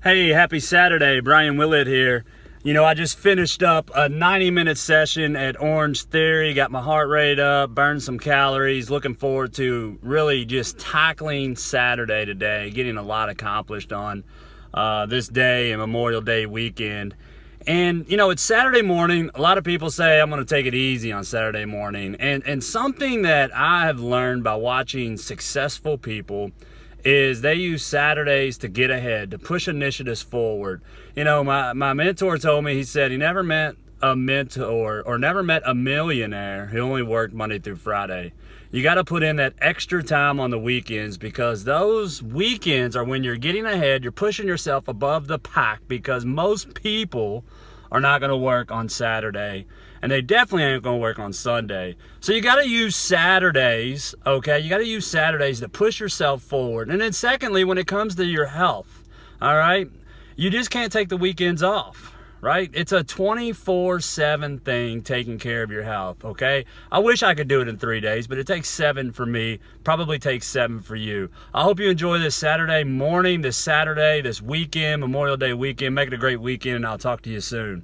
Hey, happy Saturday. Brian Willett here. I just finished up a 90-minute session at Orange Theory, got my heart rate up, burned some calories, looking forward to really just tackling Saturday today, getting a lot accomplished on this day and Memorial Day weekend. And, it's Saturday morning. A lot of people say I'm going to take it easy on Saturday morning. And something that I have learned by watching successful people is they use Saturdays to get ahead, to push initiatives forward. My mentor told me, he said he never met a mentor or never met a millionaire who only worked Monday through Friday. You got to put in that extra time on the weekends, because those weekends are when you're getting ahead, you're pushing yourself above the pack, because most people are not going to work on Saturday, and they definitely ain't going to work on Sunday. So you got to use Saturdays, okay? You got to use Saturdays to push yourself forward. And then secondly, when it comes to your health, all right, you just can't take the weekends off, right? It's a 24/7 thing, taking care of your health, okay? I wish I could do it in 3 days, but it takes 7 for me, probably takes 7 for you. I hope you enjoy this Saturday morning, this Saturday, this weekend, Memorial Day weekend. Make it a great weekend, and I'll talk to you soon.